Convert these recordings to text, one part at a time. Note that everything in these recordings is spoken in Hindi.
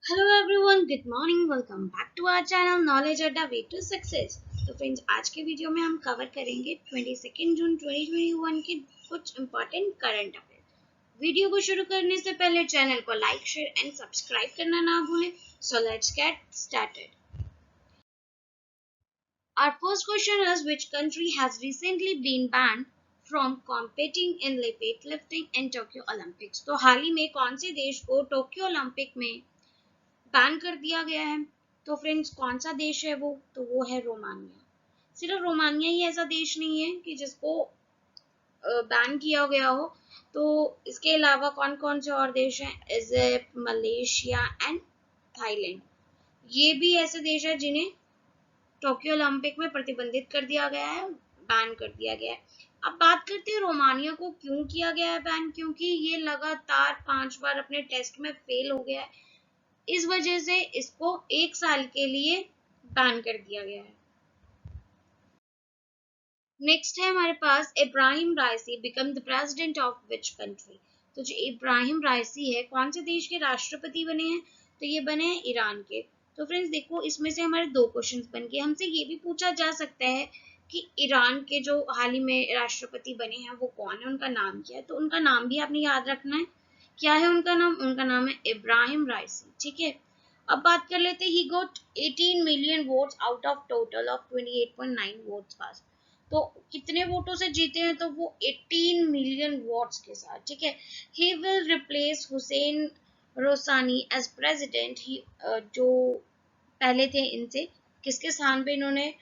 Hello everyone, good morning. Welcome back to our channel knowledge Adda way to success. तो फ्रेंड्स, आज के वीडियो में हम कवर करेंगे 22 जून 2021 के कुछ इंपॉर्टेंट करंट अफेयर। वीडियो को शुरू करने से पहले चैनल को लाइक, शेयर एंड सब्सक्राइब करना ना भूलें। So let's get started. Our first question is, which country has recently been banned from competing in weightlifting in Tokyo Olympics? तो हाल ही में कौन से देश को टोक्यो ओलंपिक में बैन कर दिया गया है? तो फ्रेंड्स, कौन सा देश है वो? तो वो है रोमानिया। सिर्फ रोमानिया ही ऐसा देश नहीं है कि जिसको बैन किया गया हो। तो इसके अलावा कौन कौन से और देश हैं? Egypt, Malaysia and Thailand. ये भी ऐसे देश है जिन्हें टोक्यो ओलंपिक में प्रतिबंधित कर दिया गया है, बैन कर दिया गया है। अब बात करते हैं रोमानिया को क्यों किया गया है बैन। क्योंकि ये लगातार 5 बार अपने टेस्ट में फेल हो गया है। इस वजह से इसको 1 साल के लिए बैन कर दिया गया है। नेक्स्ट है हमारे पास, Ibrahim Raisi became the president of which country? तो जो इब्राहिम राइसी है, कौन से देश के राष्ट्रपति बने हैं? तो ये बने हैं ईरान के। तो फ्रेंड्स देखो, इसमें से हमारे 2 क्वेश्चंस बन गए। हमसे ये भी पूछा जा सकता है कि ईरान के जो हाल ही में राष्ट्रपति बने हैं वो कौन है, उनका नाम क्या है? तो उनका नाम भी आपने याद रखना है। क्या है उनका नाम? उनका नाम है इब्राहिम राइसी। ठीक है, अब बात कर लेते हैं। He got 18 million votes out of total of 28.9 votes पास। तो कितने वोटों से जीते हैं? तो वो 18 मिलियन वोट्स के साथ। ठीक है, he will replace Hussain Rouhani as president. ही जो पहले थे इनसे, किसके स्थान पे इन्होंने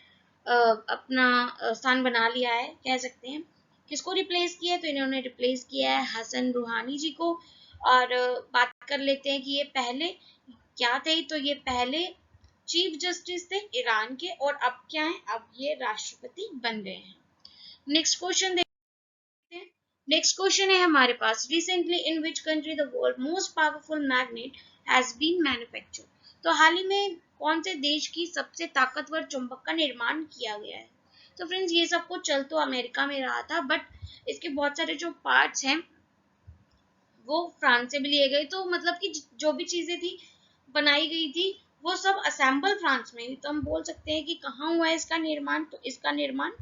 अपना स्थान बना लिया है, कह सकते हैं। किसको रिप्लेस किया है? तो इन्होंने रिप्लेस किया है हसन रूहानी जी को। और बात कर लेते हैं कि ये पहले क्या थे। तो ये पहले चीफ जस्टिस थे ईरान के, और अब क्या है? अब ये राष्ट्रपति बन गए हैं। नेक्स्ट क्वेश्चन देखते हैं। नेक्स्ट क्वेश्चन है हमारे पास, recently in which country the world most powerful magnet has been manufactured? तो हाल ही में कौन से देश की सबसे ताकतवर चुंबक का निर्माण किया गया है? तो फ्रेंड्स, ये सब कुछ चल तो अमेरिका में रहा था, बट इसके बहुत सारे जो पार्ट्स हैं वो फ्रांस से भी लिए गए। तो मतलब कि जो भी चीजें थी, बनाई गई थी, वो सब असेंबल फ्रांस में हुई। तो हम बोल सकते हैं कि कहाँ हुआ है इसका निर्माण? तो इसका निर्माण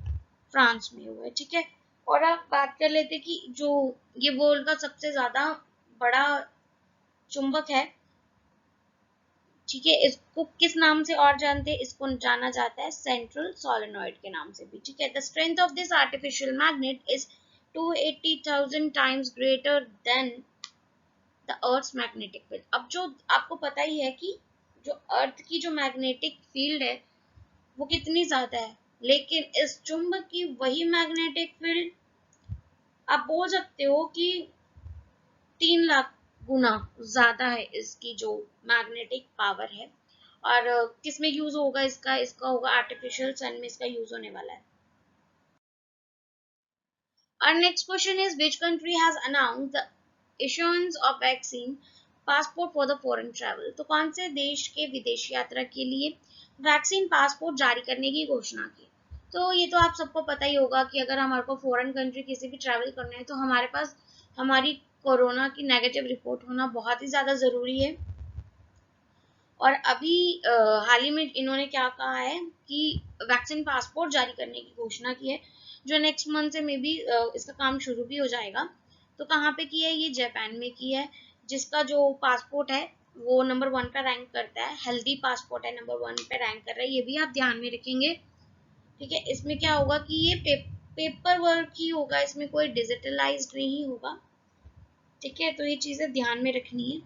फ्रांस में हुआ है। ठीक है, और अब बात कर लेते हैं कि जो ये वर्ल्ड का सबसे ज्यादा बड़ा चुंबक है, ठीक है, इसको किस नाम से और जानते हैं? इसको जाना जाता है सेंट्रल सोलेनॉइड के नाम से भी। ठीक है, the strength of this artificial magnet is 280,000 times greater than the earth's magnetic field. अब जो आपको पता ही है कि जो अर्थ की जो मैग्नेटिक फील्ड है वो कितनी ज्यादा है, लेकिन इस चुंबक की वही मैग्नेटिक फील्ड आप बोल सकते हो कि 3 लाख गुना ज्यादा है इसकी जो मैग्नेटिक पावर है। और किस में यूज होगा इसका? इसका होगा आर्टिफिशियल सन में, इसका यूज होने वाला है। Our next question is, which country has announced the issuance of vaccine passport for the foreign travel? तो कौन से देश के विदेश यात्रा के लिए वैक्सीन पासपोर्ट जारी करने की घोषणा की? तो ये तो आप सबको पता ही होगा कि अगर हमारे को फॉरेन कंट्री किसी भी ट्रैवल करना है तो हमारे पास हमारी कोरोना की नेगेटिव रिपोर्ट होना बहुत ही ज़्यादा ज़रूरी है। और अभी हाल ही में इन्होंने क्या कहा है कि वैक्सीन पासपोर्ट जारी करने की घोषणा की है, जो नेक्स्ट मंथ से मे बी इसका काम शुरू भी हो जाएगा। तो कहाँ पे की है? ये जापान में की है, जिसका जो पासपोर्ट है वो नंबर 1 पे रैंक करता है। हेल्दी पासपोर्ट है, नंबर 1 पे रैंक कर रहा है। ये भी आप ध्यान में रखेंगे। ठीक है, इसमें क्या होगा कि ये पेपर वर्क ही होगा, इसमें कोई डिजिटलाइज्ड नहीं होगा। ठीक है, तो ये चीजें ध्यान में रखनी है।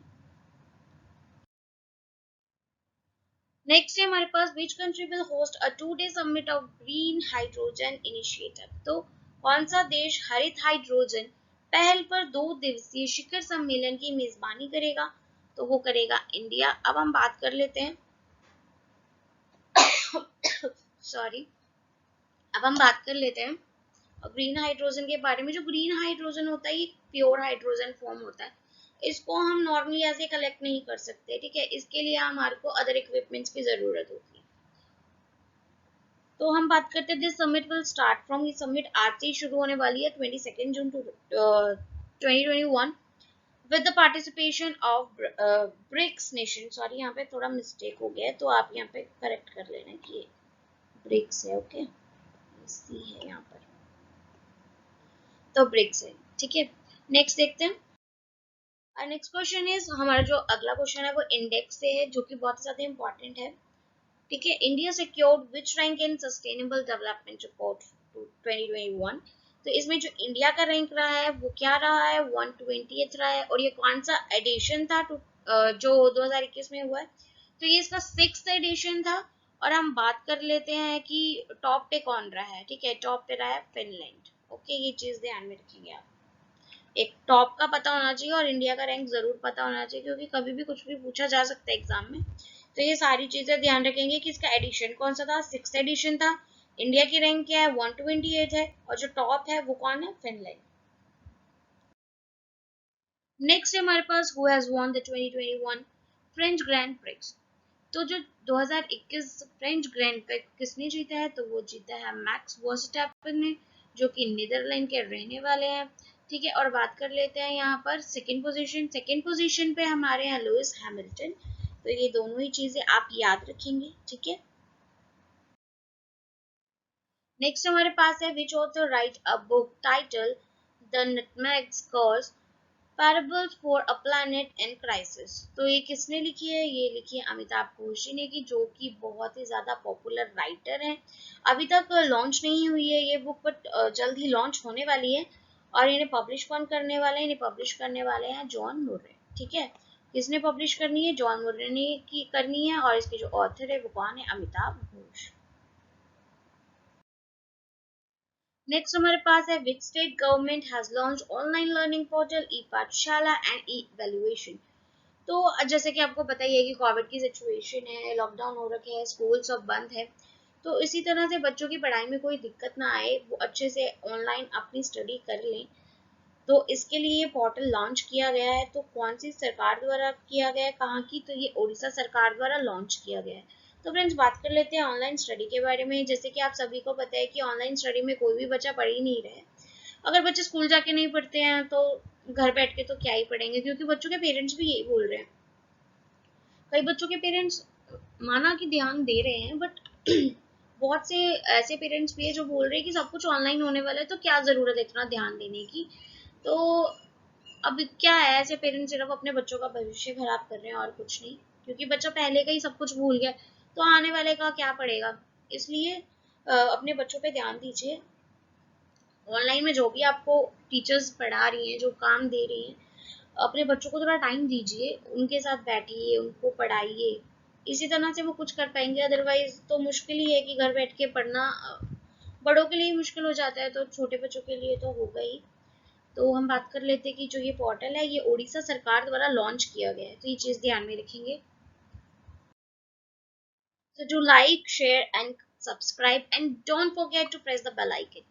नेक्स्ट है हमारे पास, which country will host a 2 day summit of green hydrogen initiative? तो कौन सा देश हरित हाइड्रोजन पहल पर 2 दिवसीय शिखर सम्मेलन की मेजबानी करेगा? तो वो करेगा इंडिया। अब हम बात कर लेते हैं सॉरी, अब हम बात कर लेते हैं ग्रीन हाइड्रोजन के बारे में। जो ग्रीन हाइड्रोजन होता है ये प्योर हाइड्रोजन फॉर्म होता है। इसको हम नॉर्मली ऐसे कलेक्ट नहीं कर सकते। ठीक है, इसके लिए हमारे को अदर इक्विपमेंट्स की जरूरत होती है। तो हम बात करते हैं, this summit will start from. ये समिट आज से ही शुरू होने वाली है, 22 जून 2021। With the participation of BRICS nation, sorry यहाँ पे थोड़ा मिस्टेक हो गया है, तो आप यहाँ पे करेक्ट कर लेना कि ये ब्रिक्स है, ओके, सी है यहाँ पर, तो ब्रिक्स है, ठीक है। नेक्स्ट देखते हैं। नेक्स्ट क्वेश्चन इज, हमारा जो अगला क्वेश्चन है वो इंडेक्स से है, जो कि बहुत ज्यादा इंपॉर्टेंट है, ठीक है। India secured which rank in sustainable development report 2021, तो इसमें जो इंडिया का रैंक रहा है वो क्या रहा है, 120th रहा है, और ये कौन सा एडिशन था जो 2021 में हुआ है, तो ये इसका 6th एडिशन था। और हम बात कर लेते हैं कि टॉप पे कौन रहा है, ठीक है, टॉप पे रहा है फिनलैंड, ओके, ये चीज ध्यान में रखेंगे आप, एक टॉप का पता होना चाहिए और इंडिया का रैंक जरूर पता होना चाहिए, क्योंकि कभी भी कुछ भी पूछा जा सकता है एग्जाम में, तो ये सारी चीजें ध्यान रखेंगे कि इसका एडिशन कौन सा था, 6th एडिशन था, इंडिया की रैंक क्या है 128 है, और जो टॉप है वो कौन है, फिनलैंड। नेक्स्ट है हमारे पास who has won the 2021 French grand prix, तो जो 2021 फ्रेंच ग्रैंड प्रिक्स किसने जीता है, तो वो जीता है मैक्स वर्स्टैपन ने, जो कि नीदरलैंड के रहने वाले हैं, ठीक है। और बात कर लेते हैं यहाँ पर सेकंड पोजीशन पे हमारे हैं लुइस हैमिल्टन, तो ये दोनों ही चीजें आप याद रखेंगे, ठीक है। नेक्स्ट हमारे पास है विच author right a book title the nutmeg स्कर्स parables for a planet in crisis, तो ये किसने लिखी है, ये लिखी है अमिताभ घोष ने की, जो कि बहुत ही ज्यादा पॉपुलर राइटर हैं। अभी तक लॉन्च नहीं हुई है ये बुक, बट जल्द ही लॉन्च होने वाली है, और इन्हें पब्लिश कौन करने वाले हैं, इन्हें पब्लिश करने वाले हैं जॉन मुर्रे, ठीक है। किसने पब्लिश करनी है, जॉन मुर्रे ने की करनी है, और इसके जो ऑथर है वो कौन है, अमिताभ घोष। नेक्स्ट हमारे पास है which state government has launch online learning portal e पाठशाला एंड ई वैल्यूएशन, तो जैसे कि आपको पता ही है कि कोविड की सिचुएशन है, लॉकडाउन हो रखे हैं, स्कूल सब बंद है, तो इसी तरह से बच्चों की पढ़ाई में कोई दिक्कत ना आए, वो अच्छे से ऑनलाइन अपनी स्टडी कर लें, तो इसके लिए ये पोर्टल लॉन्च किया गया है। तो कौन सी सरकार द्वारा किया गया है, कहाँ की, तो ये उड़ीसा सरकार द्वारा लॉन्च किया गया है। तो फ्रेंड्स बात कर लेते हैं ऑनलाइन स्टडी के बारे में। जैसे कि आप सभी को पता है कि ऑनलाइन स्टडी में कोई भी बच्चा पढ़ ही नहीं रहे, अगर बच्चे स्कूल जाके नहीं पढ़ते हैं तो घर बैठ के तो क्या ही पढ़ेंगे, क्योंकि बच्चों के पेरेंट्स भी यही बोल रहे हैं। कई बच्चों के पेरेंट्स माना कि ध्यान दे रहे हैं, बट बहुत से ऐसे पेरेंट्स भी है जो बोल रहे हैं कि सब कुछ ऑनलाइन होने वाला है, तो क्या जरूरत है इतना ध्यान देने की। तो अब क्या है, ऐसे पेरेंट्स सिर्फ अपने बच्चों का भविष्य खराब कर रहे हैं और कुछ नहीं, क्योंकि बच्चा पहले का ही सब कुछ भूल गया, तो आने वाले का क्या पड़ेगा। इसलिए अपने बच्चों पे ध्यान दीजिए, ऑनलाइन में जो भी आपको टीचर्स पढ़ा रही हैं, जो काम दे रही हैं, अपने बच्चों को थोड़ा टाइम दीजिए, उनके साथ बैठिए, उनको पढ़ाइए, इसी तरह से वो कुछ कर पाएंगे। अदरवाइज तो मुश्किल ही है कि घर बैठ के पढ़ना, बड़ों के लिए मुश्किल हो जाता है, तो छोटे बच्चों के लिए तो होगा ही। तो हम बात कर लेते हैं कि जो ये पोर्टल है ये ओडिशा सरकार द्वारा लॉन्च किया गया है, तो ये चीज ध्यान में रखेंगे। So do like, share and subscribe and don't forget to press the bell icon.